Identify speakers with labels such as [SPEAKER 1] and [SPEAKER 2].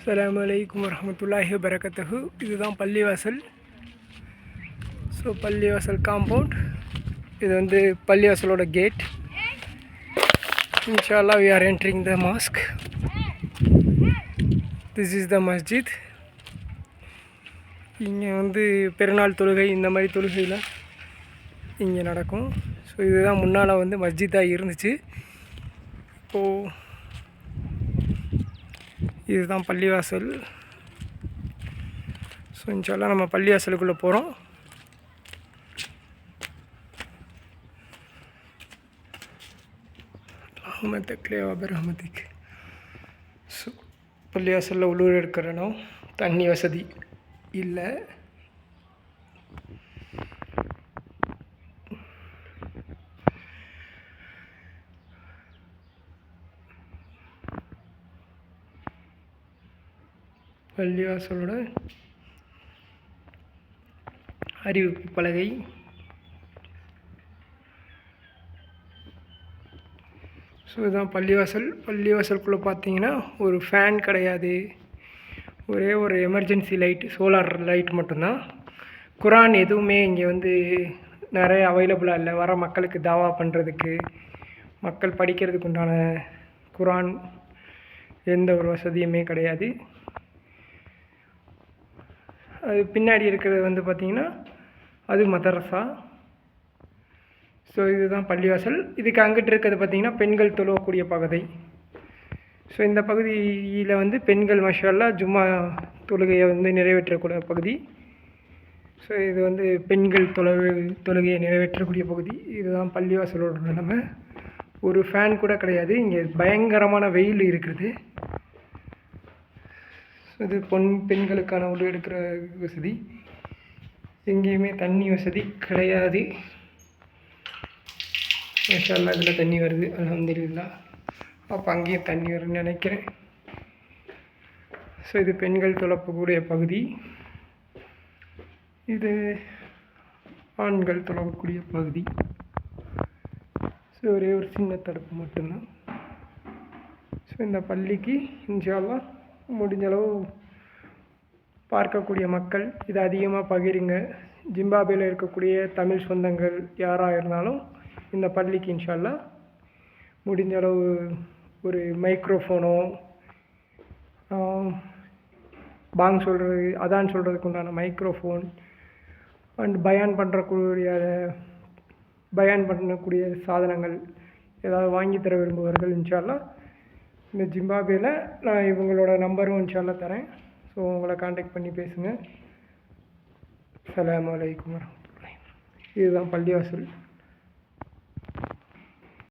[SPEAKER 1] அஸ்ஸலாமு அலைக்கும் வரஹ்மத்துல்லாஹி வபரகாத்துஹு. இதுதான் பள்ளிவாசல். ஸோ பள்ளிவாசல் காம்பவுண்ட். இது வந்து பள்ளிவாசலோட கேட். இன்ஷா அல்லாஹ் we are entering the mosque. This is the masjid. இங்கே வந்து பெருநாள் தொழுகை இந்த மாதிரி தொழுகைலாம் இங்கே நடக்கும். ஸோ இதுதான் முன்னால் வந்து மஸ்ஜிதாக இருந்துச்சு. இப்போது இதுதான் பள்ளிவாசல். ஸோ இன்ஷா அல்லாஹ் நம்ம பள்ளிவாசலுக்குள்ளே போகிறோம். ரஹ்மதிக். ஸோ பள்ளிவாசலில் உள்ளூர் எடுக்கிறோம். தண்ணி வசதி இல்லை. பள்ளிவாசலோட அறிவிப்பு பலகை. ஸோ இதுதான் பள்ளிவாசல். பள்ளிவாசலுக்குள்ளே பார்த்தீங்கன்னா ஒரு ஃபேன் கிடையாது. ஒரே ஒரு எமர்ஜென்சி லைட், சோலார் லைட் மட்டும்தான். குரான் எதுவுமே இங்கே வந்து நிறைய அவைலபிளாக இல்லை. வர மக்களுக்கு தாவா பண்ணுறதுக்கு, மக்கள் படிக்கிறதுக்கு உண்டான குரான் எந்த ஒரு வசதியுமே கிடையாது. அது பின்னாடி இருக்கிறது வந்து பார்த்திங்கன்னா அது மதரசா. ஸோ இதுதான் பள்ளிவாசல். இதுக்கு அங்கிட்டு இருக்கிறது பார்த்திங்கன்னா பெண்கள் தொழக்கூடிய பகுதி. ஸோ இந்த பகுதியில் வந்து பெண்கள் மாஷா அல்லாஹ் ஜும்மா தொழுகையை வந்து நிறைவேற்றக்கூடிய பகுதி. ஸோ இது வந்து பெண்கள் தொழுகையை நிறைவேற்றக்கூடிய பகுதி. இதுதான் பள்ளிவாசலோட நிலைமை. ஒரு ஃபேன் கூட கிடையாது. இங்கே பயங்கரமான வெயில் இருக்குது. இது பெண்களுக்கான உள்ள எடுக்கிற வசதி. எங்கேயுமே தண்ணி வசதி கிடையாது. மாஷா அல்லாஹ் இதில் தண்ணி வருது, அல்ஹம்துலில்லாஹ். அப்போ அங்கேயும் தண்ணி வரும்னு நினைக்கிறேன். ஸோ இது பெண்கள் தொழக்கூடிய பகுதி. இது ஆண்கள் தொழக்கூடிய பகுதி. ஸோ ஒரே ஒரு சின்ன தடுப்பு மட்டும்தான். ஸோ இந்த பள்ளிக்கு இன்ஷா அல்லாஹ் முடிஞ்சளவு பார்க்கக்கூடிய மக்கள் இதை அதிகமாக பகிருங்க. ஜிம்பாப்வேயில் இருக்கக்கூடிய தமிழ் சொந்தங்கள் யாராக இருந்தாலும் இந்த பள்ளிக்கு இன்ஷா அல்லாஹ் முடிஞ்சளவு ஒரு மைக்ரோஃபோனோ, பாங் சொல்கிறது, அதான் சொல்கிறதுக்கு உண்டான மைக்ரோஃபோன் அண்ட் பயான் பண்ணக்கூடிய சாதனங்கள் ஏதாவது வாங்கி தர விரும்புவார்கள் இன்ஷா அல்லாஹ். இந்த ஜிம்பாப்வேயில் நான் இவங்களோட நம்பரும் இன்ஷா அல்லாஹ் தரேன். ஸோ உங்களை காண்டாக்ட் பண்ணி பேசுங்க. அஸ்ஸலாமு அலைக்கும் வரஹ்மத்துல்லாஹி. இதுதான் பள்ளிவாசல்.